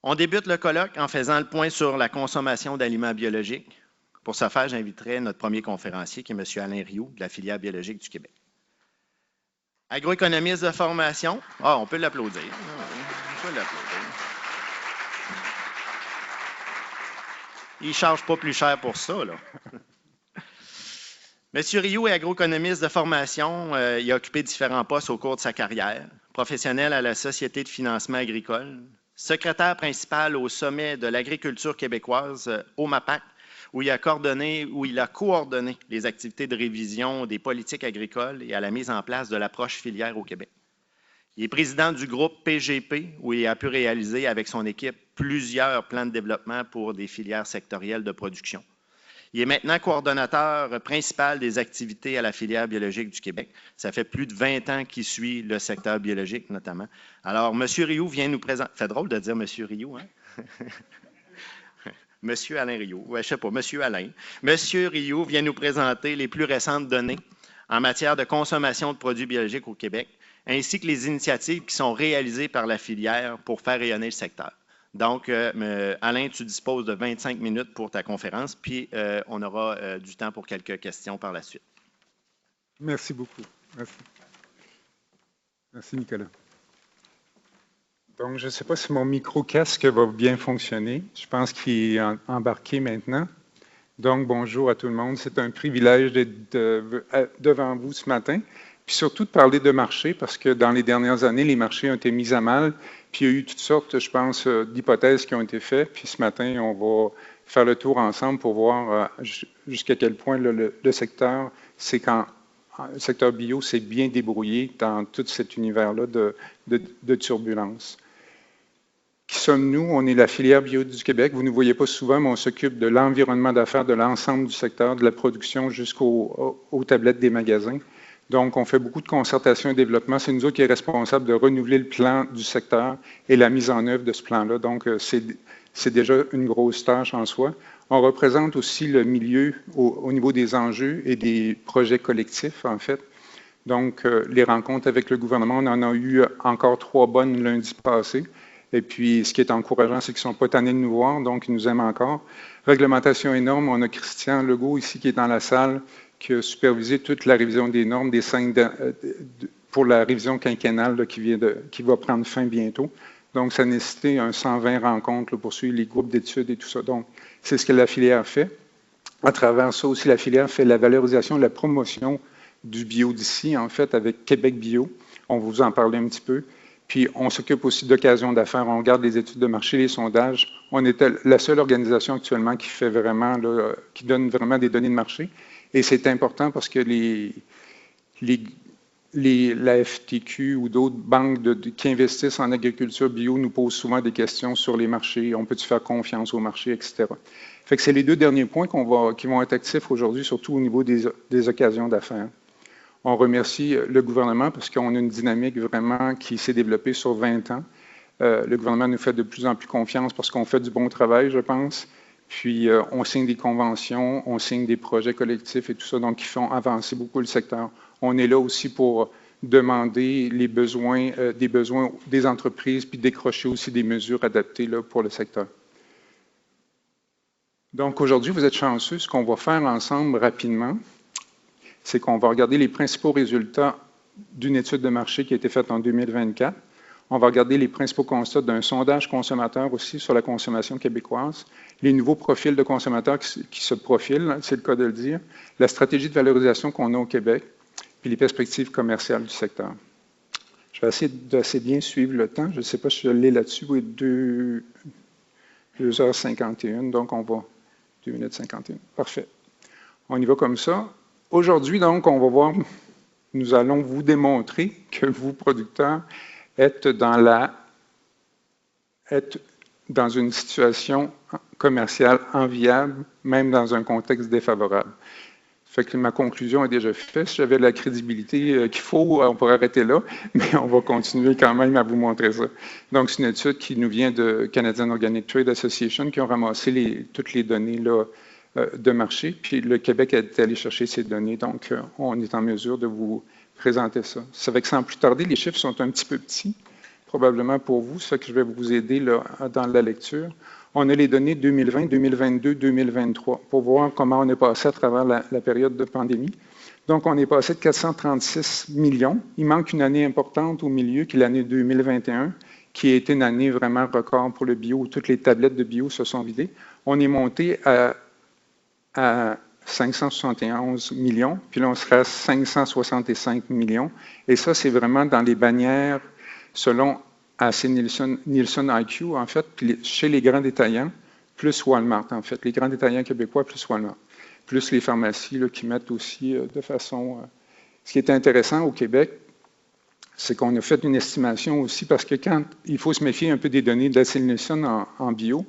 On débute le colloque en faisant le point sur la consommation d'aliments biologiques. Pour ce faire, j'inviterai notre premier conférencier, qui est M. Alain Rioux, de la filière biologique du Québec. Agroéconomiste de formation. Ah, on peut l'applaudir. On peut l'applaudir. Il ne charge pas plus cher pour ça, là. M. Rioux est agroéconomiste de formation. Il a occupé différents postes au cours de sa carrière. Professionnel à la Société de financement agricole, secrétaire principal au sommet de l'agriculture québécoise, au MAPAC, où il a coordonné les activités de révision des politiques agricoles et à la mise en place de l'approche filière au Québec. Il est président du groupe PGP, où il a pu réaliser avec son équipe plusieurs plans de développement pour des filières sectorielles de production. Il est maintenant coordonnateur principal des activités à la filière biologique du Québec. Ça fait plus de 20 ans qu'il suit le secteur biologique, notamment. Alors, M. Rioux vient nous présenter... Ça fait drôle de dire M. Rioux, hein? M. Alain Rioux, ouais, je ne sais pas, M. Alain. M. Rioux vient nous présenter les plus récentes données en matière de consommation de produits biologiques au Québec, ainsi que les initiatives qui sont réalisées par la filière pour faire rayonner le secteur. Donc, Alain, tu disposes de 25 minutes pour ta conférence, puis on aura du temps pour quelques questions par la suite. Merci beaucoup. Merci. Merci, Nicolas. Donc, je ne sais pas si mon micro-casque va bien fonctionner. Je pense qu'il est embarqué maintenant. Donc, bonjour à tout le monde. C'est un privilège d'être devant vous ce matin. Puis surtout de parler de marché, parce que dans les dernières années, les marchés ont été mis à mal. Puis il y a eu toutes sortes, je pense, d'hypothèses qui ont été faites. Puis ce matin, on va faire le tour ensemble pour voir jusqu'à quel point le secteur, le secteur bio s'est bien débrouillé dans tout cet univers-là de turbulence. Qui sommes-nous? On est la filière bio du Québec. Vous ne nous voyez pas souvent, mais on s'occupe de l'environnement d'affaires, de l'ensemble du secteur, de la production jusqu'aux tablettes des magasins. Donc, on fait beaucoup de concertation et développement. C'est nous autres qui sommes responsables de renouveler le plan du secteur et la mise en œuvre de ce plan-là. Donc, c'est déjà une grosse tâche en soi. On représente aussi le milieu au niveau des enjeux et des projets collectifs, en fait. Donc, les rencontres avec le gouvernement, on en a eu encore 3 bonnes lundi passé. Et puis, ce qui est encourageant, c'est qu'ils ne sont pas tannés de nous voir, donc ils nous aiment encore. Réglementation et normes, on a Christian Legault ici qui est dans la salle, qui a supervisé toute la révision des normes pour la révision quinquennale là, qui va prendre fin bientôt. Donc, ça a nécessité 120 rencontres là, pour suivre les groupes d'études et tout ça. Donc, c'est ce que la filière fait. À travers ça aussi, la filière fait la valorisation, la promotion du bio d'ici, en fait, avec Québec Bio. On va vous en parler un petit peu. Puis, on s'occupe aussi d'occasions d'affaires. On regarde les études de marché, les sondages. On est la seule organisation actuellement qui fait vraiment, là, qui donne vraiment des données de marché. Et c'est important parce que la FTQ ou d'autres banques qui investissent en agriculture bio nous posent souvent des questions sur les marchés. On peut-tu faire confiance aux marchés, etc. Fait que c'est les 2 derniers points qui vont être actifs aujourd'hui, surtout au niveau des occasions d'affaires. On remercie le gouvernement parce qu'on a une dynamique vraiment qui s'est développée sur 20 ans. Le gouvernement nous fait de plus en plus confiance parce qu'on fait du bon travail, je pense. Puis, on signe des conventions, on signe des projets collectifs et tout ça, donc qui font avancer beaucoup le secteur. On est là aussi pour demander les besoins, des entreprises, puis décrocher aussi des mesures adaptées là, pour le secteur. Donc, aujourd'hui, vous êtes chanceux. Ce qu'on va faire ensemble rapidement, c'est qu'on va regarder les principaux résultats d'une étude de marché qui a été faite en 2024. On va regarder les principaux constats d'un sondage consommateur aussi sur la consommation québécoise, les nouveaux profils de consommateurs qui se profilent, c'est le cas de le dire, la stratégie de valorisation qu'on a au Québec, puis les perspectives commerciales du secteur. Je vais essayer d'assez bien suivre le temps. Je ne sais pas si je l'ai là-dessus. Oui, 2h51, donc on va 2 minutes 51. Parfait. On y va comme ça. Aujourd'hui, donc, on va voir, nous allons vous démontrer que vous, producteurs, êtes dans une situation commerciale enviable, même dans un contexte défavorable. Fait que ma conclusion est déjà faite. Si j'avais la crédibilité qu'il faut, on pourrait arrêter là, mais on va continuer quand même à vous montrer ça. Donc, c'est une étude qui nous vient de Canadian Organic Trade Association qui ont ramassé toutes les données là, de marché, puis le Québec est allé chercher ces données, donc on est en mesure de vous présenter ça. Ça fait que sans plus tarder, les chiffres sont un petit peu petits, probablement pour vous, ça que je vais vous aider là, dans la lecture. On a les données 2020, 2022, 2023 pour voir comment on est passé à travers la période de pandémie. Donc, on est passé de 436 millions. Il manque une année importante au milieu, qui est l'année 2021, qui a été une année vraiment record pour le bio, où toutes les tablettes de bio se sont vidées. On est monté à 571 millions, puis là, on sera à 565 millions. Et ça, c'est vraiment dans les bannières selon AC Nielsen IQ, en fait, chez les grands détaillants, plus Walmart, en fait, les grands détaillants québécois plus Walmart, plus les pharmacies là, qui mettent aussi de façon... Ce qui est intéressant au Québec, c'est qu'on a fait une estimation aussi, parce que quand il faut se méfier un peu des données d'AC Nielsen en bio,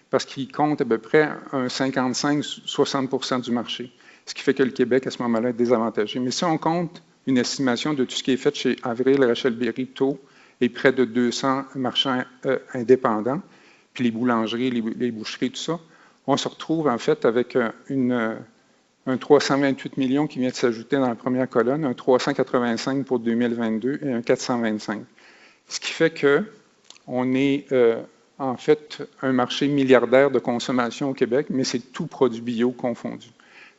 parce qu'il compte à peu près un 55-60% du marché, ce qui fait que le Québec, à ce moment-là, est désavantagé. Mais si on compte une estimation de tout ce qui est fait chez Avril, Rachel Berry, Taux, et près de 200 marchands indépendants, puis les boulangeries, les boucheries, tout ça, on se retrouve en fait avec un 328 millions qui vient de s'ajouter dans la première colonne, un 385 pour 2022 et un 425. Ce qui fait qu'on est en fait un marché milliardaire de consommation au Québec, mais c'est tout produit bio confondu.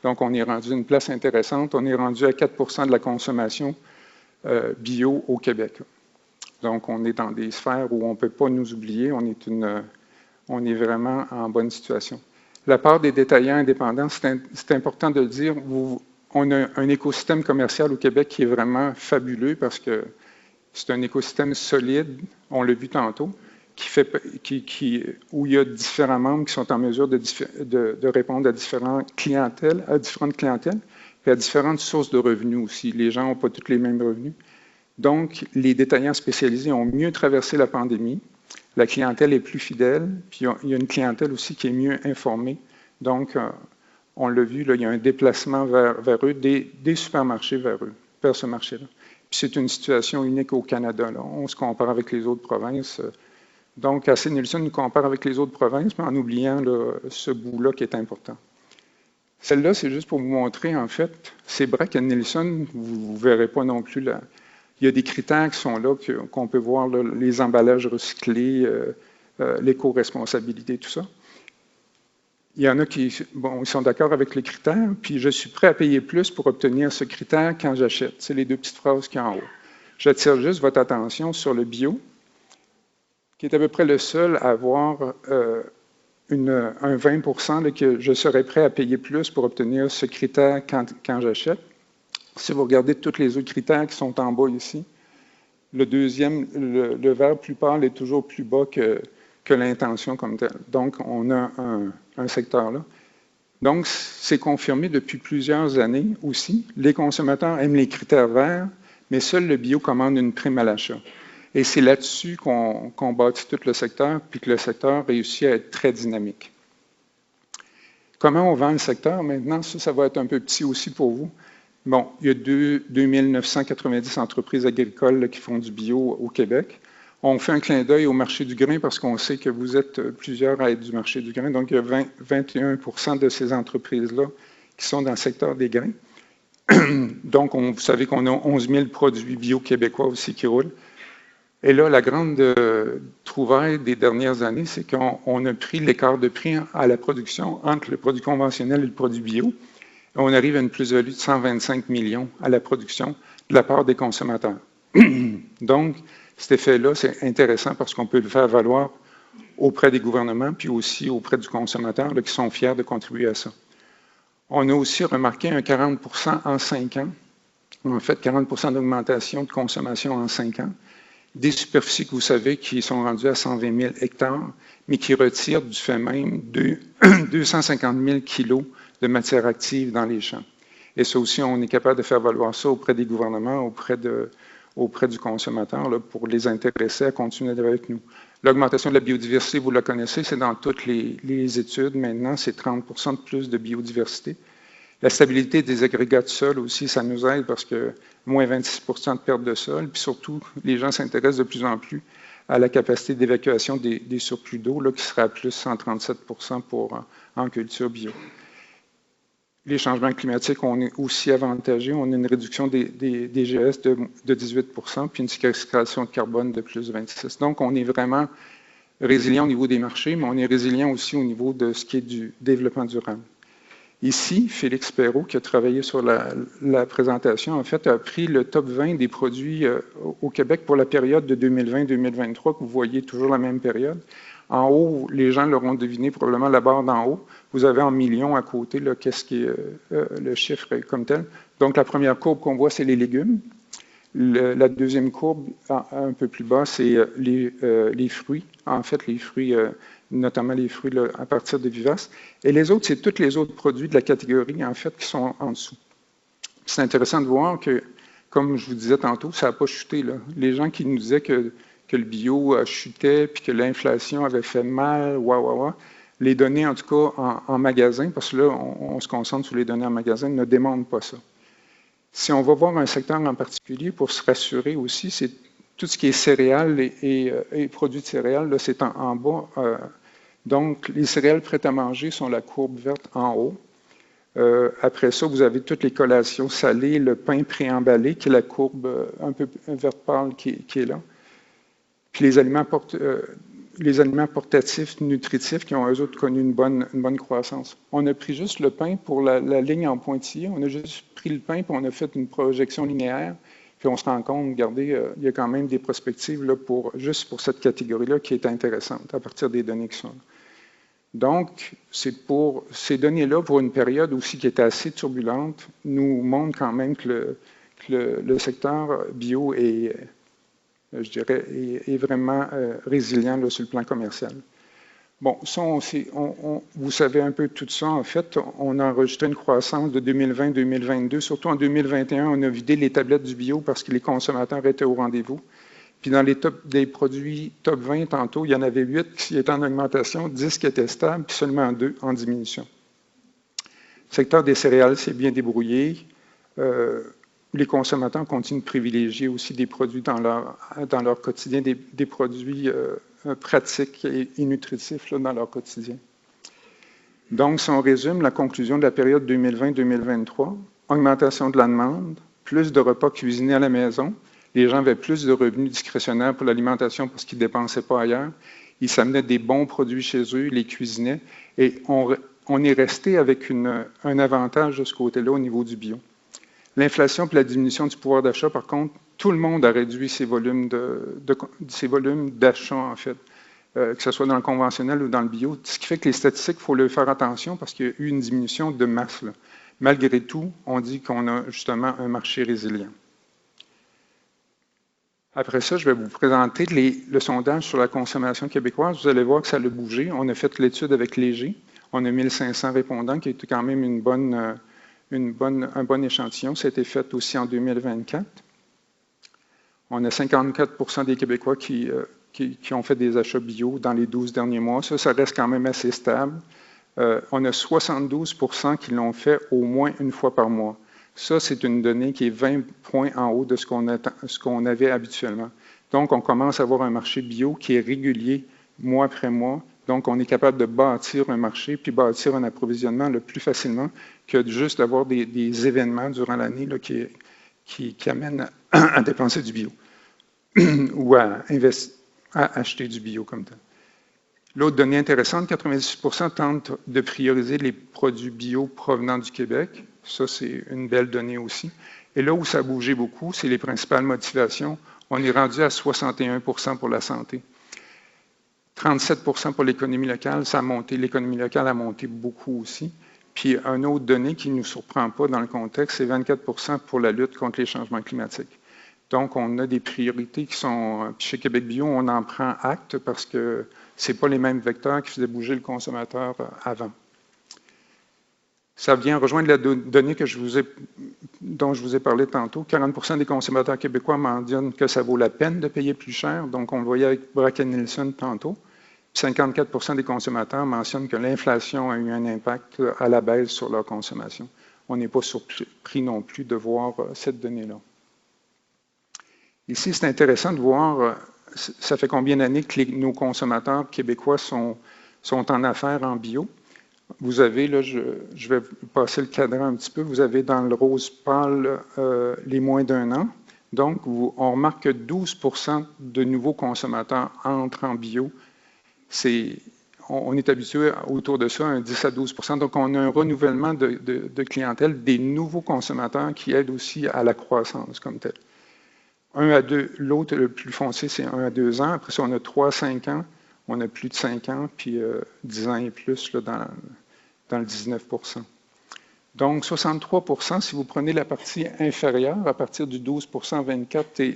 Donc, on est rendu à une place intéressante. On est rendu à 4 de la consommation bio au Québec. Donc, on est dans des sphères où on ne peut pas nous oublier. On est vraiment en bonne situation. La part des détaillants indépendants, c'est important de le dire. On a un écosystème commercial au Québec qui est vraiment fabuleux parce que c'est un écosystème solide, on l'a vu tantôt, où il y a différents membres qui sont en mesure de répondre à différentes clientèles, et à différentes sources de revenus aussi. Les gens n'ont pas tous les mêmes revenus. Donc, les détaillants spécialisés ont mieux traversé la pandémie. La clientèle est plus fidèle, puis il y a une clientèle aussi qui est mieux informée. Donc, on l'a vu, là, il y a un déplacement vers eux, des supermarchés vers ce marché-là. Puis c'est une situation unique au Canada. Là. On se compare avec les autres provinces. Donc, AC Nielsen nous compare avec les autres provinces, mais en oubliant là, ce bout-là qui est important. Celle-là, c'est juste pour vous montrer, en fait, ces braques à Nielsen, vous ne verrez pas non plus là. Il y a des critères qui sont là, qu'on peut voir, là, les emballages recyclés, l'éco-responsabilité, tout ça. Il y en a qui ils sont d'accord avec les critères, puis je suis prêt à payer plus pour obtenir ce critère quand j'achète. C'est les deux petites phrases qui sont en haut. J'attire juste votre attention sur le bio, qui est à peu près le seul à avoir un 20 là, que je serais prêt à payer plus pour obtenir ce critère quand j'achète. Si vous regardez tous les autres critères qui sont en bas ici, le deuxième, le vert plus pâle est toujours plus bas que l'intention comme telle. Donc, on a un secteur là. Donc, c'est confirmé depuis plusieurs années aussi. Les consommateurs aiment les critères verts, mais seul le bio commande une prime à l'achat. Et c'est là-dessus qu'on bâtit tout le secteur, puis que le secteur réussit à être très dynamique. Comment on vend le secteur maintenant? Ça va être un peu petit aussi pour vous. Bon, il y a 2990 entreprises agricoles là, qui font du bio au Québec. On fait un clin d'œil au marché du grain parce qu'on sait que vous êtes plusieurs à être du marché du grain. Donc, il y a 21 de ces entreprises-là qui sont dans le secteur des grains. Donc, vous savez qu'on a 11 000 produits bio québécois aussi qui roulent. Et là, la grande trouvaille des dernières années, c'est qu'on a pris l'écart de prix à la production entre le produit conventionnel et le produit bio. On arrive à une plus-value de 125 millions à la production de la part des consommateurs. Donc, cet effet-là, c'est intéressant parce qu'on peut le faire valoir auprès des gouvernements, puis aussi auprès du consommateur, là, qui sont fiers de contribuer à ça. On a aussi remarqué un 40 en 5 ans, en fait 40 d'augmentation de consommation en 5 ans, des superficies que vous savez qui sont rendues à 120 000 hectares, mais qui retirent du fait même 250 000 kilos de matière active dans les champs. Et ça aussi, on est capable de faire valoir ça auprès des gouvernements, auprès du consommateur, là, pour les intéresser à continuer avec nous. L'augmentation de la biodiversité, vous la connaissez, c'est dans toutes les études. Maintenant, c'est 30 de plus de biodiversité. La stabilité des agrégats de sol aussi, ça nous aide parce que moins 26 de perte de sol. Puis surtout, les gens s'intéressent de plus en plus à la capacité d'évacuation des surplus d'eau, qui sera à plus 137 en culture bio. les changements climatiques, on est aussi avantagé. On a une réduction des GES de 18 % puis une séquestration de carbone de plus de 26 %. Donc, on est vraiment résilient au niveau des marchés, mais on est résilient aussi au niveau de ce qui est du développement durable. Ici, Félix Perrault, qui a travaillé sur la présentation, en fait, a pris le top 20 des produits au Québec pour la période de 2020-2023, que vous voyez toujours la même période. En haut, les gens l'auront deviné, probablement la barre d'en haut. Vous avez en millions à côté, qu'est-ce qui est le chiffre comme tel. Donc, la première courbe qu'on voit, c'est les légumes. La deuxième courbe, un peu plus bas, c'est les fruits. En fait, les fruits, notamment les fruits à partir de vivaces. Et les autres, c'est tous les autres produits de la catégorie, en fait, qui sont en dessous. C'est intéressant de voir que, comme je vous disais tantôt, ça n'a pas chuté, là. Les gens qui nous disaient que le bio chutait, puis que l'inflation avait fait mal, les données, en tout cas, en magasin, parce que là, on se concentre sur les données en magasin, ne démontrent pas ça. Si on va voir un secteur en particulier, pour se rassurer aussi, c'est tout ce qui est céréales et produits de céréales, là, c'est en bas. Donc, les céréales prêtes à manger sont la courbe verte en haut. Après ça, vous avez toutes les collations salées, le pain préemballé, qui est la courbe un peu verte pâle qui est là. Puis les aliments portatifs, nutritifs, qui ont eux autres connu une bonne croissance. On a pris juste le pain pour la ligne en pointillé. On a juste pris le pain, puis on a fait une projection linéaire. Puis on se rend compte, regardez, il y a quand même des perspectives là, juste pour cette catégorie-là qui est intéressante à partir des données qui sont là. Donc, c'est pour ces données-là, pour une période aussi qui était assez turbulente, nous montrent quand même que le secteur bio est, je dirais, est vraiment résilient là, sur le plan commercial. Bon, ça, vous savez un peu tout ça. En fait, on a enregistré une croissance de 2020-2022. Surtout en 2021, on a vidé les tablettes du bio parce que les consommateurs étaient au rendez-vous. Puis dans des produits top 20, tantôt, il y en avait 8 qui étaient en augmentation, 10 qui étaient stables, puis seulement 2 en diminution. Le secteur des céréales s'est bien débrouillé. Les consommateurs continuent de privilégier aussi des produits dans leur quotidien, des produits pratiques et nutritifs là, dans leur quotidien. Donc, si on résume la conclusion de la période 2020-2023, augmentation de la demande, plus de repas cuisinés à la maison, les gens avaient plus de revenus discrétionnaires pour l'alimentation parce qu'ils ne dépensaient pas ailleurs, ils s'amenaient des bons produits chez eux, ils les cuisinaient, et on est resté avec un avantage de ce côté-là au niveau du bio. L'inflation et la diminution du pouvoir d'achat, par contre, tout le monde a réduit ses volumes d'achat, en fait, que ce soit dans le conventionnel ou dans le bio, ce qui fait que les statistiques, il faut leur faire attention parce qu'il y a eu une diminution de masse. Là. Malgré tout, on dit qu'on a justement un marché résilient. Après ça, je vais vous présenter le sondage sur la consommation québécoise. Vous allez voir que ça a bougé. On a fait l'étude avec Léger. On a 1500 répondants, qui est quand même un bon échantillon. Ça a été fait aussi en 2024. On a 54 % des Québécois qui ont fait des achats bio dans les 12 derniers mois. Ça reste quand même assez stable. On a 72 % qui l'ont fait au moins une fois par mois. Ça, c'est une donnée qui est 20 points en haut de ce qu'on avait habituellement. Donc, on commence à avoir un marché bio qui est régulier mois après mois. Donc, on est capable de bâtir un marché puis bâtir un approvisionnement le plus facilement que de juste d'avoir des événements durant l'année qui amènent à dépenser du bio ou à acheter du bio comme tel. L'autre donnée intéressante, 98 % tentent de prioriser les produits bio provenant du Québec. Ça, c'est une belle donnée aussi. Et là où ça a bougé beaucoup, c'est les principales motivations. On est rendu à 61 % pour la santé. 37 % pour l'économie locale, ça a monté. L'économie locale a monté beaucoup aussi. Puis, une autre donnée qui ne nous surprend pas dans le contexte, c'est 24 % pour la lutte contre les changements climatiques. Donc, on a des priorités qui sont... Puis chez Québec Bio, on en prend acte parce que ce n'est pas les mêmes vecteurs qui faisaient bouger le consommateur avant. Ça vient rejoindre la donnée dont je vous ai parlé tantôt. 40 % des consommateurs québécois mentionnent que ça vaut la peine de payer plus cher. Donc, on le voyait avec Bracken Nielsen tantôt. 54 % des consommateurs mentionnent que l'inflation a eu un impact à la baisse sur leur consommation. On n'est pas surpris non plus de voir cette donnée-là. Ici, c'est intéressant de voir, ça fait combien d'années que nos consommateurs québécois sont en affaires en bio. Vous avez, là, je vais passer le cadran un petit peu, vous avez dans le rose pâle les moins d'1 an. Donc, on remarque que 12% de nouveaux consommateurs entrent en bio. On est habitué autour de ça, un 10 à 12%. Donc, on a un renouvellement de clientèle, des nouveaux consommateurs qui aident aussi à la croissance comme telle. 1 à 2, l'autre, le plus foncé, c'est 1 à 2 ans. Après ça, on a 3 à 5 ans, on a plus de 5 ans, puis 10 ans et plus là, dans le 19%. Donc, 63%, si vous prenez la partie inférieure, à partir du 12%, 24%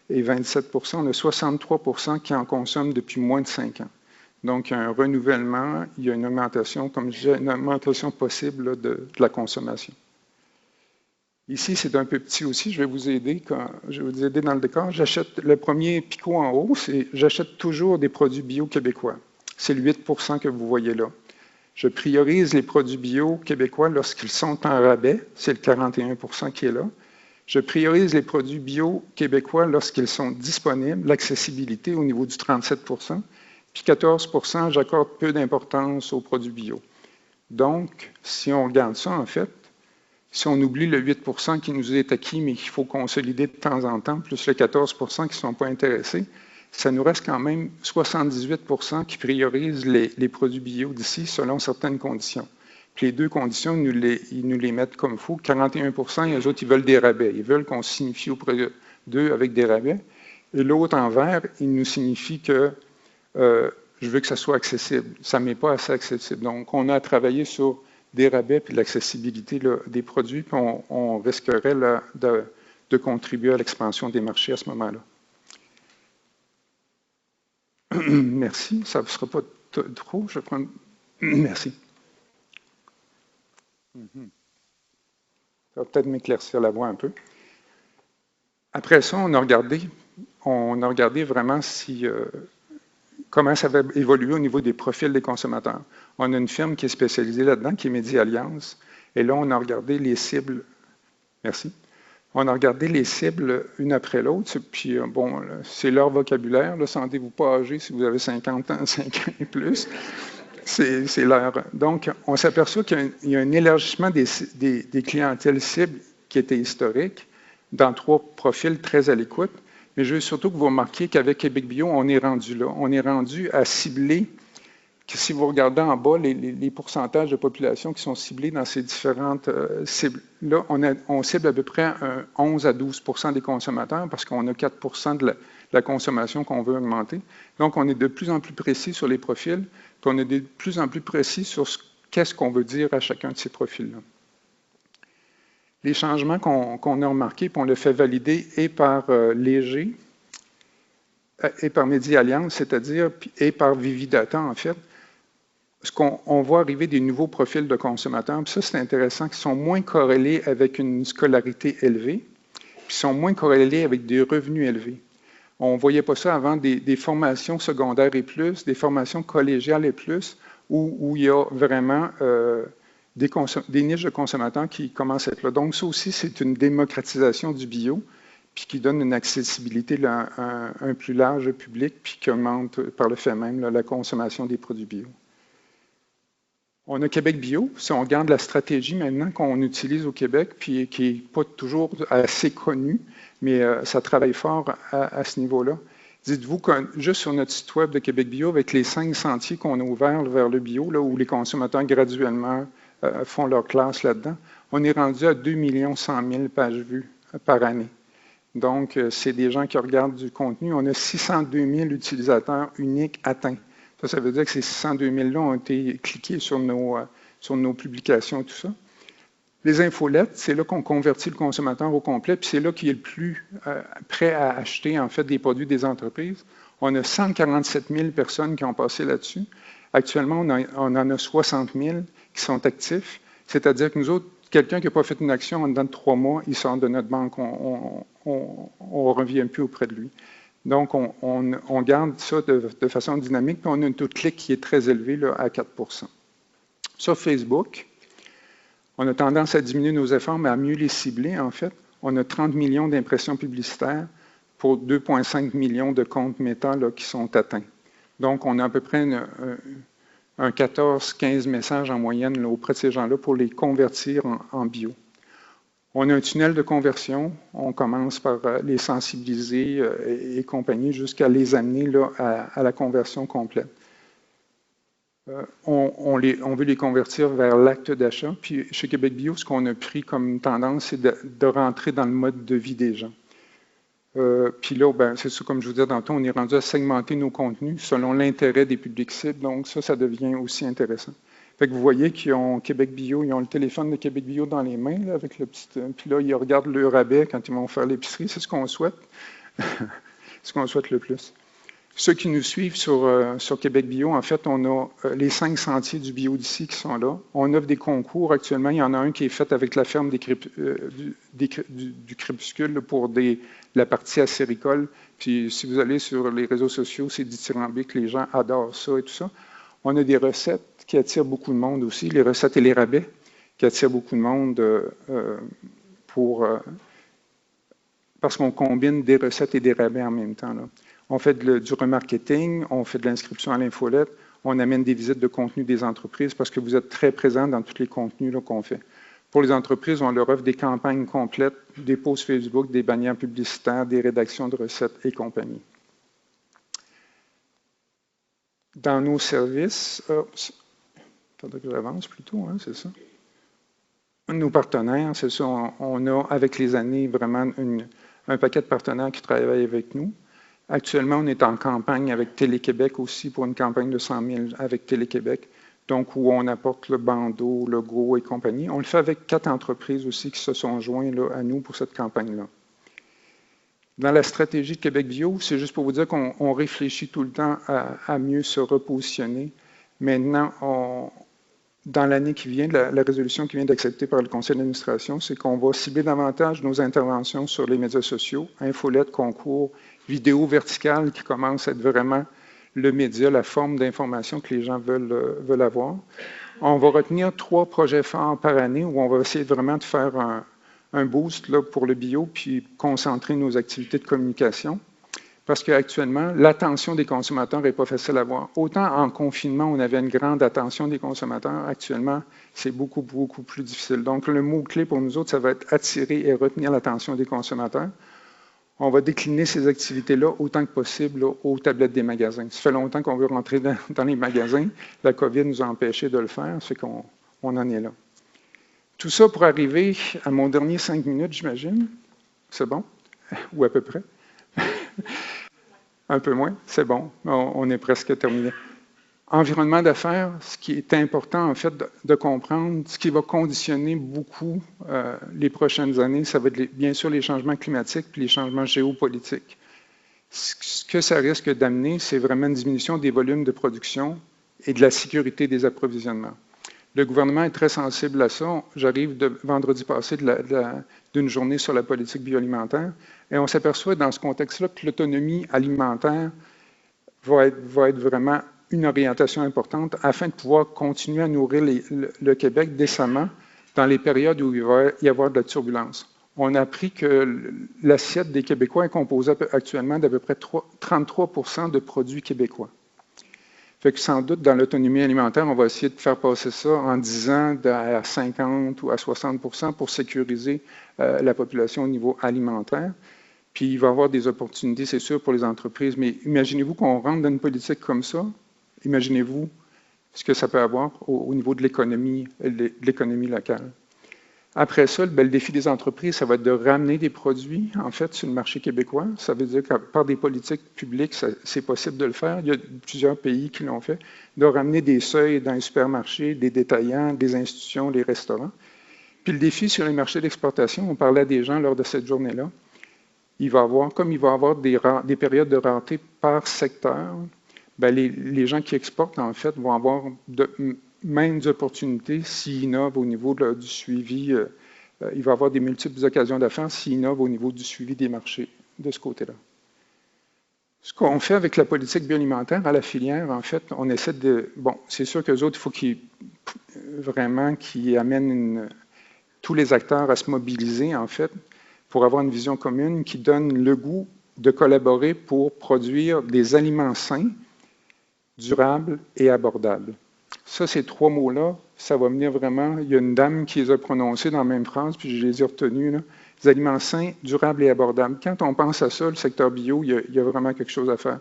et 27%, on a 63% qui en consomment depuis moins de 5 ans. Donc, il y a un renouvellement, il y a une augmentation, comme je disais, une augmentation possible là, de la consommation. Ici, c'est un peu petit aussi, je vais vous aider dans le décor. J'achète le premier picot en haut, j'achète toujours des produits bio québécois. C'est le 8% que vous voyez là. Je priorise les produits bio québécois lorsqu'ils sont en rabais, c'est le 41% qui est là. Je priorise les produits bio québécois lorsqu'ils sont disponibles, l'accessibilité au niveau du 37%, puis 14%, j'accorde peu d'importance aux produits bio. Donc, si on regarde ça, en fait, si on oublie le 8% qui nous est acquis, mais qu'il faut consolider de temps en temps, plus les 14% qui ne sont pas intéressés, ça nous reste quand même 78% qui priorisent les produits bio d'ici selon certaines conditions. Puis les deux conditions, ils nous les mettent comme il faut. 41%, et eux autres, ils veulent des rabais. Ils veulent qu'on signifie auprès d'eux avec des rabais. Et l'autre en vert, il nous signifie que je veux que ça soit accessible. Ça ne m'est pas assez accessible. Donc, on a travaillé sur des rabais et l'accessibilité des produits, puis on risquerait là, de contribuer à l'expansion des marchés à ce moment-là. Merci. Ça ne sera pas trop. Je vais prendre... Merci. Ça va peut-être m'éclaircir la voix un peu. Après ça, on a regardé vraiment comment ça va évoluer au niveau des profils des consommateurs. On a une firme qui est spécialisée là-dedans, qui est MediaAlliance. Et là, on a regardé les cibles. Merci. On a regardé les cibles une après l'autre, puis bon, c'est leur vocabulaire. Sentez-vous pas âgé si vous avez 50 ans, 5 ans et plus. C'est leur. Donc, on s'aperçoit qu'il y a un élargissement des clientèles cibles qui était historique dans 3 profils très à l'écoute. Mais je veux surtout que vous remarquiez qu'avec Québec Bio, on est rendu là. On est rendu à cibler, que si vous regardez en bas, les pourcentages de population qui sont ciblés dans ces différentes cibles. Là, on cible à peu près 11 à 12% des consommateurs parce qu'on a 4% de la consommation qu'on veut augmenter. Donc, on est de plus en plus précis sur les profils, puis on est de plus en plus précis sur qu'est-ce qu'on veut dire à chacun de ces profils-là. Les changements qu'on a remarqués, puis on le fait valider et par Léger, et par MediaAlliance, c'est-à-dire, et par Vividata, en fait, on voit arriver des nouveaux profils de consommateurs, puis ça, c'est intéressant, qui sont moins corrélés avec une scolarité élevée, puis sont moins corrélés avec des revenus élevés. On ne voyait pas ça avant, des formations secondaires et plus, des formations collégiales et plus, où il y a vraiment des niches de consommateurs qui commencent à être là. Donc, ça aussi, c'est une démocratisation du bio, puis qui donne une accessibilité à un plus large public, puis qui augmente par le fait même la consommation des produits bio. On a Québec Bio, si on regarde la stratégie maintenant qu'on utilise au Québec, puis qui n'est pas toujours assez connue, mais ça travaille fort à ce niveau-là. Dites-vous que juste sur notre site web de Québec Bio, avec les 5 sentiers qu'on a ouverts vers le bio, là, où les consommateurs graduellement font leur classe là-dedans, on est rendu à 2 100 000 pages vues par année. Donc, c'est des gens qui regardent du contenu. On a 602 000 utilisateurs uniques atteints. Ça veut dire que ces 602 000-là ont été cliqués sur nos publications et tout ça. Les infolettes, c'est là qu'on convertit le consommateur au complet, puis c'est là qu'il est le plus prêt à acheter en fait des produits des entreprises. On a 147 000 personnes qui ont passé là-dessus. Actuellement, on en a 60 000 qui sont actifs, c'est-à-dire que nous autres, quelqu'un qui n'a pas fait une action en dedans de 3 mois, il sort de notre banque, on ne revient plus auprès de lui. Donc, on garde ça de façon dynamique, puis on a un taux de clic qui est très élevé là, à 4%. Sur Facebook, on a tendance à diminuer nos efforts, mais à mieux les cibler, en fait. On a 30 millions d'impressions publicitaires pour 2,5 millions de comptes Meta là, qui sont atteints. Donc, on a à peu près un 14-15 messages en moyenne là, auprès de ces gens-là pour les convertir en bio. On a un tunnel de conversion. On commence par les sensibiliser et compagnie jusqu'à les amener là, à la conversion complète. On veut les convertir vers l'acte d'achat. Puis chez Québec Bio, ce qu'on a pris comme tendance, c'est de rentrer dans le mode de vie des gens. Puis là, ben, c'est ça, comme je vous disais tantôt, on est rendu à segmenter nos contenus selon l'intérêt des publics cibles. Donc ça devient aussi intéressant. Fait que vous voyez qu'ils ont Québec Bio, ils ont le téléphone de Québec Bio dans les mains, là, avec le petit. Puis là, ils regardent le rabais quand ils vont faire l'épicerie. C'est ce qu'on souhaite. Ce qu'on souhaite le plus. Ceux qui nous suivent sur Québec Bio, en fait, on a les 5 sentiers du bio d'ici qui sont là. On offre des concours actuellement. Il y en a un qui est fait avec la ferme du crépuscule pour la partie acéricole. Puis si vous allez sur les réseaux sociaux, c'est dithyrambique. Les gens adorent ça et tout ça. On a des recettes qui attirent beaucoup de monde aussi, les recettes et les rabais qui attirent beaucoup de monde parce qu'on combine des recettes et des rabais en même temps, là. On fait du remarketing, on fait de l'inscription à l'infolette, on amène des visites de contenu des entreprises parce que vous êtes très présents dans tous les contenus qu'on fait. Pour les entreprises, on leur offre des campagnes complètes, des posts Facebook, des bannières publicitaires, des rédactions de recettes et compagnie. Dans nos services, il faudrait que j'avance plutôt, hein, c'est ça. Nos partenaires, c'est ça, on a avec les années vraiment un paquet de partenaires qui travaillent avec nous. Actuellement, on est en campagne avec Télé-Québec aussi pour une campagne de 100 000 avec Télé-Québec, donc où on apporte le bandeau, le logo et compagnie. On le fait avec 4 entreprises aussi qui se sont joints là, à nous pour cette campagne-là. Dans la stratégie de Québec Bio, c'est juste pour vous dire qu'on réfléchit tout le temps à mieux se repositionner. Maintenant, dans l'année qui vient, la résolution qui vient d'accepter par le conseil d'administration, c'est qu'on va cibler davantage nos interventions sur les médias sociaux, infolettes, concours, vidéos verticales qui commencent à être vraiment le média, la forme d'information que les gens veulent avoir. On va retenir 3 projets forts par année où on va essayer vraiment de faire un boost là, pour le bio puis concentrer nos activités de communication. Parce qu'actuellement, l'attention des consommateurs n'est pas facile à avoir. Autant en confinement, on avait une grande attention des consommateurs. Actuellement, c'est beaucoup, beaucoup plus difficile. Donc, le mot-clé pour nous autres, ça va être attirer et retenir l'attention des consommateurs. On va décliner ces activités-là autant que possible là, aux tablettes des magasins. Ça fait longtemps qu'on veut rentrer dans les magasins. La COVID nous a empêchés de le faire, c'est qu'on en est là. Tout ça pour arriver à mon dernier 5 minutes, j'imagine. C'est bon? Ou à peu près? Un peu moins, c'est bon, on est presque terminé. Environnement d'affaires, ce qui est important en fait de comprendre, ce qui va conditionner beaucoup les prochaines années, ça va être bien sûr les changements climatiques puis les changements géopolitiques. Ce que ça risque d'amener, c'est vraiment une diminution des volumes de production et de la sécurité des approvisionnements. Le gouvernement est très sensible à ça. J'arrive vendredi passé d'une journée sur la politique bioalimentaire et on s'aperçoit dans ce contexte-là que l'autonomie alimentaire va être vraiment une orientation importante afin de pouvoir continuer à nourrir le Québec décemment dans les périodes où il va y avoir de la turbulence. On a appris que l'assiette des Québécois est composée actuellement d'à peu près 33 % de produits québécois. Fait que sans doute, dans l'autonomie alimentaire, on va essayer de faire passer ça en 10 ans à 50 ou à 60 % pour sécuriser la population au niveau alimentaire. Puis il va y avoir des opportunités, c'est sûr, pour les entreprises. Mais imaginez-vous qu'on rentre dans une politique comme ça. Imaginez-vous ce que ça peut avoir au niveau de l'économie locale. Après ça, le défi des entreprises, ça va être de ramener des produits, en fait, sur le marché québécois. Ça veut dire que par des politiques publiques, c'est possible de le faire. Il y a plusieurs pays qui l'ont fait. De ramener des seuils dans les supermarchés, des détaillants, des institutions, les restaurants. Puis le défi sur les marchés d'exportation, on parlait à des gens lors de cette journée-là, comme il va y avoir des périodes de rareté par secteur, bien, les gens qui exportent, en fait, vont avoir mêmes opportunités s'ils innovent au niveau du suivi. Il va y avoir des multiples occasions d'affaires s'ils innovent au niveau du suivi des marchés de ce côté-là. Ce qu'on fait avec la politique bioalimentaire à la filière, en fait, on essaie de... Bon, c'est sûr qu'eux autres, il faut qu'ils amènent tous les acteurs à se mobiliser, en fait, pour avoir une vision commune qui donne le goût de collaborer pour produire des aliments sains, durables et abordables. Ça, ces trois mots-là, ça va venir vraiment. Il y a une dame qui les a prononcés dans la même phrase, puis je les ai retenus, là. Des aliments sains, durables et abordables. Quand on pense à ça, le secteur bio, il y a vraiment quelque chose à faire.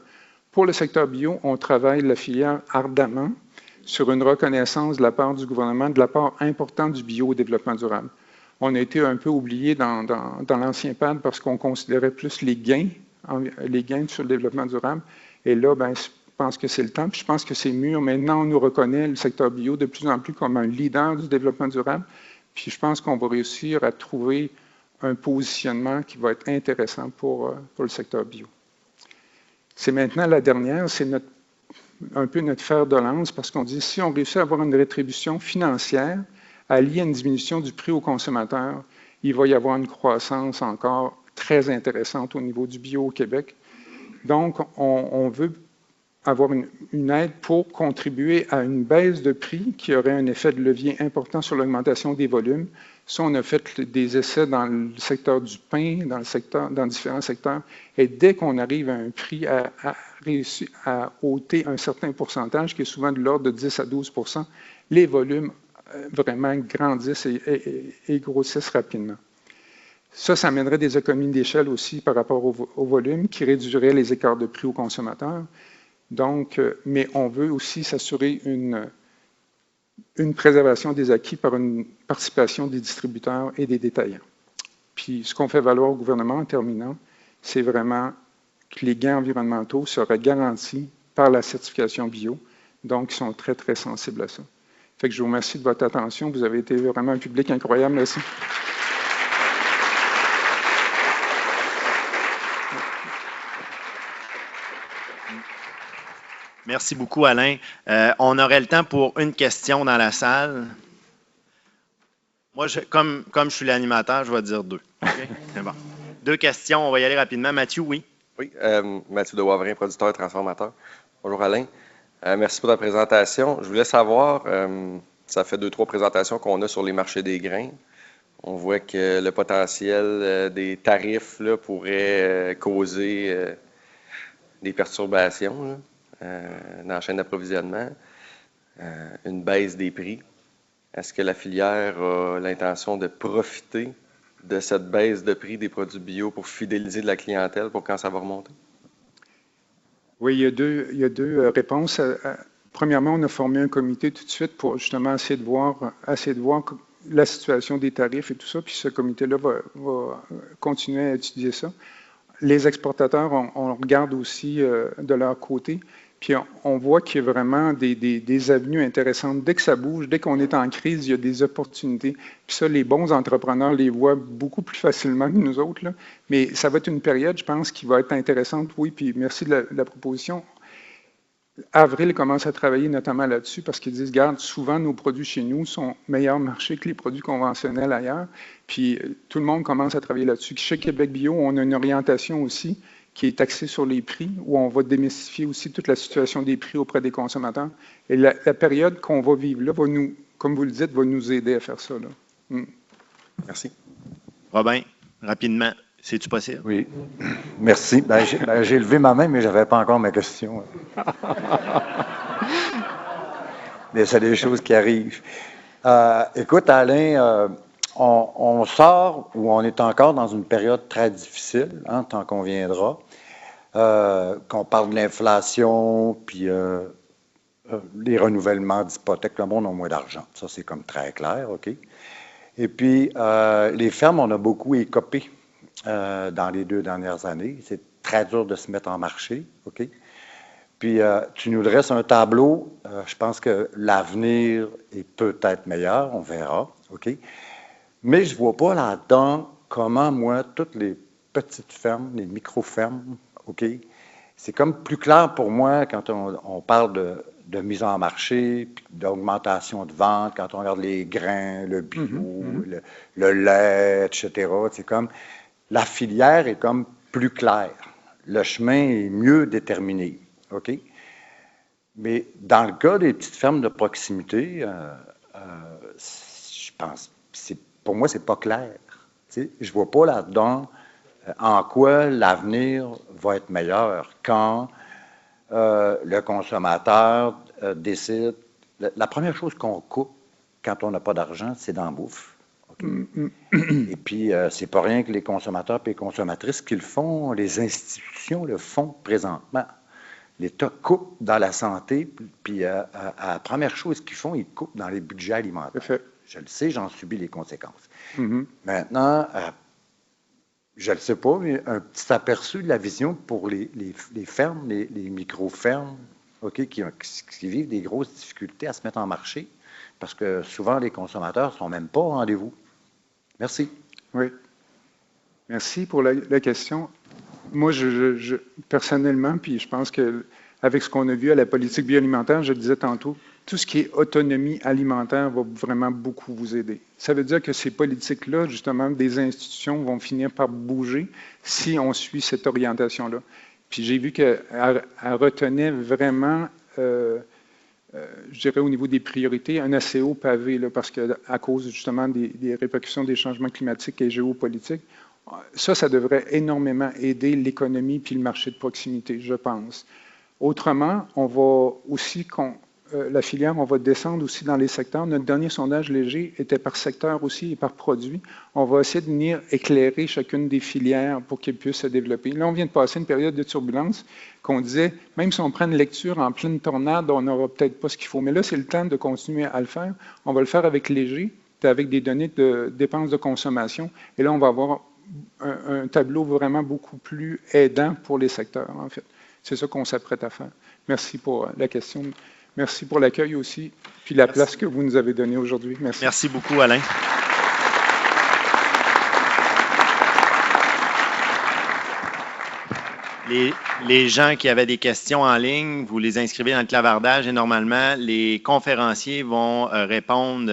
Pour le secteur bio, on travaille la filière ardemment sur une reconnaissance de la part du gouvernement de l'apport important du bio au développement durable. On a été un peu oublié dans l'ancien PAD parce qu'on considérait plus les gains sur le développement durable. Et là, ben, je pense que c'est le temps, puis je pense que c'est mûr. Maintenant, on nous reconnaît, le secteur bio, de plus en plus comme un leader du développement durable. Puis je pense qu'on va réussir à trouver un positionnement qui va être intéressant pour le secteur bio. C'est maintenant la dernière, c'est un peu notre fer de lance, parce qu'on dit si on réussit à avoir une rétribution financière alliée à une diminution du prix aux consommateurs, il va y avoir une croissance encore très intéressante au niveau du bio au Québec. Donc, on veut avoir une aide pour contribuer à une baisse de prix qui aurait un effet de levier important sur l'augmentation des volumes. Ça, on a fait des essais dans le secteur du pain, dans différents secteurs, et dès qu'on arrive à un prix à réussir à ôter un certain pourcentage, qui est souvent de l'ordre de 10 à 12 %, les volumes vraiment grandissent et grossissent rapidement. Ça amènerait des économies d'échelle aussi par rapport au volume, qui réduirait les écarts de prix aux consommateurs. Donc, mais on veut aussi s'assurer une préservation des acquis par une participation des distributeurs et des détaillants. Puis, ce qu'on fait valoir au gouvernement, en terminant, c'est vraiment que les gains environnementaux seraient garantis par la certification bio. Donc, ils sont très, très sensibles à ça. Fait que je vous remercie de votre attention. Vous avez été vraiment un public incroyable. Merci. Merci beaucoup, Alain. On aurait le temps pour une question dans la salle. Moi, comme je suis l'animateur, je vais dire deux. Okay? C'est bon. Deux questions, on va y aller rapidement. Mathieu, oui? Oui, Mathieu de Wavrin, producteur et transformateur. Bonjour, Alain. Merci pour ta présentation. Je voulais savoir, ça fait 2-3 présentations qu'on a sur les marchés des grains. On voit que le potentiel des tarifs là, pourrait causer des perturbations là, dans la chaîne d'approvisionnement, une baisse des prix. Est-ce que la filière a l'intention de profiter de cette baisse de prix des produits bio pour fidéliser de la clientèle pour quand ça va remonter? Oui, il y a deux réponses. Premièrement, on a formé un comité tout de suite pour justement essayer de voir la situation des tarifs et tout ça, puis ce comité-là va continuer à étudier ça. Les exportateurs, on regarde aussi de leur côté, puis on voit qu'il y a vraiment des avenues intéressantes. Dès que ça bouge, dès qu'on est en crise, il y a des opportunités. Puis ça, les bons entrepreneurs les voient beaucoup plus facilement que nous autres, là. Mais ça va être une période, je pense, qui va être intéressante. Oui, puis merci de la proposition. Avril commence à travailler notamment là-dessus parce qu'ils disent, regarde, souvent nos produits chez nous sont meilleurs marchés que les produits conventionnels ailleurs. Puis tout le monde commence à travailler là-dessus. Chez Québec Bio, on a une orientation aussi qui est axée sur les prix, où on va démystifier aussi toute la situation des prix auprès des consommateurs. Et la période qu'on va vivre là, va nous, comme vous le dites, va nous aider à faire ça, là. Merci. Robin, rapidement. C'est-tu possible? Oui. Merci. J'ai levé ma main, mais je n'avais pas encore ma question. Mais c'est des choses qui arrivent. Écoute, Alain, on sort ou on est encore dans une période très difficile, hein, tant qu'on viendra. Qu'on parle de l'inflation, puis les renouvellements d'hypothèques, le monde a moins d'argent. Ça, c'est comme très clair, OK? Et puis, les fermes, on a beaucoup écopé. Dans les 2 dernières années. C'est très dur de se mettre en marché, OK? Puis, tu nous dresses un tableau. Je pense que l'avenir est peut-être meilleur, on verra, OK? Mais je ne vois pas là-dedans comment, moi, toutes les petites fermes, les micro-fermes, OK? C'est comme plus clair pour moi quand on parle de mise en marché, puis d'augmentation de vente, quand on regarde les grains, le bio, le lait, etc. C'est comme... La filière est comme plus claire. Le chemin est mieux déterminé. OK? Mais dans le cas des petites fermes de proximité, je pense, pour moi, c'est pas clair. Je ne vois pas là-dedans en quoi l'avenir va être meilleur quand le consommateur décide la première chose qu'on coupe quand on n'a pas d'argent, c'est dans la bouffe. Okay? Et puis, c'est pas rien que les consommateurs et les consommatrices qui le font, les institutions le font présentement. L'État coupe dans la santé, puis la première chose qu'ils font, ils coupent dans les budgets alimentaires. Je le sais, j'en subis les conséquences. Maintenant, je ne le sais pas, mais un petit aperçu de la vision pour les fermes, les micro-fermes, okay, qui vivent des grosses difficultés à se mettre en marché, parce que souvent, les consommateurs ne sont même pas au rendez-vous. Merci. Oui. Merci pour la question. Moi, personnellement, puis je pense qu'avec ce qu'on a vu à la politique bioalimentaire, je le disais tantôt, tout ce qui est autonomie alimentaire va vraiment beaucoup vous aider. Ça veut dire que ces politiques-là, justement, des institutions vont finir par bouger si on suit cette orientation-là. Puis j'ai vu qu'elle retenait vraiment, je dirais au niveau des priorités, un assez haut pavé, là, parce qu'à cause justement des répercussions des changements climatiques et géopolitiques, ça devrait énormément aider l'économie puis le marché de proximité, je pense. Autrement, on va aussi, la filière, on va descendre aussi dans les secteurs. Notre dernier sondage léger était par secteur aussi et par produit. On va essayer de venir éclairer chacune des filières pour qu'elles puissent se développer. Là, on vient de passer une période de turbulence qu'on disait, même si on prend une lecture en pleine tornade, on n'aura peut-être pas ce qu'il faut. Mais là, c'est le temps de continuer à le faire. On va le faire avec léger, avec des données de dépenses de consommation. Et là, on va avoir un tableau vraiment beaucoup plus aidant pour les secteurs, en fait. C'est ça qu'on s'apprête à faire. Merci pour la question. Merci pour l'accueil aussi, puis la place que vous nous avez donnée aujourd'hui. Merci. Merci beaucoup, Alain. Les gens qui avaient des questions en ligne, vous les inscrivez dans le clavardage et normalement, les conférenciers vont répondre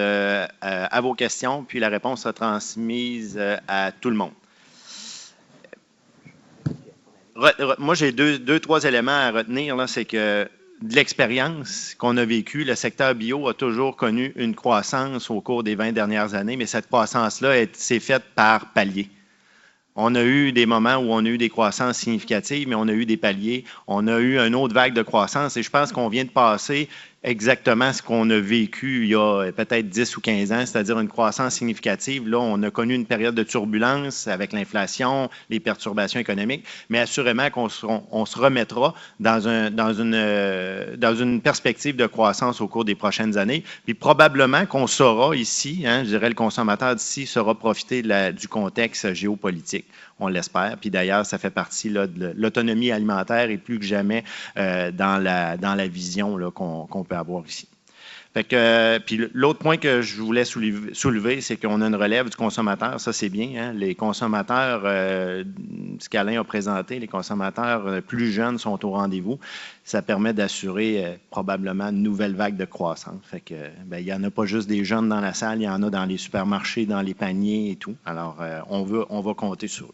à vos questions, puis la réponse sera transmise à tout le monde. Moi, j'ai trois éléments à retenir, là, c'est que de l'expérience qu'on a vécue, le secteur bio a toujours connu une croissance au cours des 20 dernières années, mais cette croissance-là s'est faite par paliers. On a eu des moments où on a eu des croissances significatives, mais on a eu des paliers. On a eu une autre vague de croissance et je pense qu'on vient de passer exactement ce qu'on a vécu il y a peut-être 10 ou 15 ans, c'est-à-dire une croissance significative. Là, on a connu une période de turbulence avec l'inflation, les perturbations économiques, mais assurément qu'on se remettra dans une perspective de croissance au cours des prochaines années. Puis probablement qu'on saura ici, je dirais le consommateur d'ici saura profiter du contexte géopolitique. On l'espère. Puis d'ailleurs, ça fait partie là, de l'autonomie alimentaire et plus que jamais dans la vision là, qu'on peut avoir ici. Fait que, puis l'autre point que je voulais soulever, c'est qu'on a une relève du consommateur. Ça, c'est bien. Hein? Les consommateurs, ce qu'Alain a présenté, les consommateurs plus jeunes sont au rendez-vous. Ça permet d'assurer probablement une nouvelle vague de croissance. Fait que, il n'y en a pas juste des jeunes dans la salle, il y en a dans les supermarchés, dans les paniers et tout. Alors, on va compter sur eux.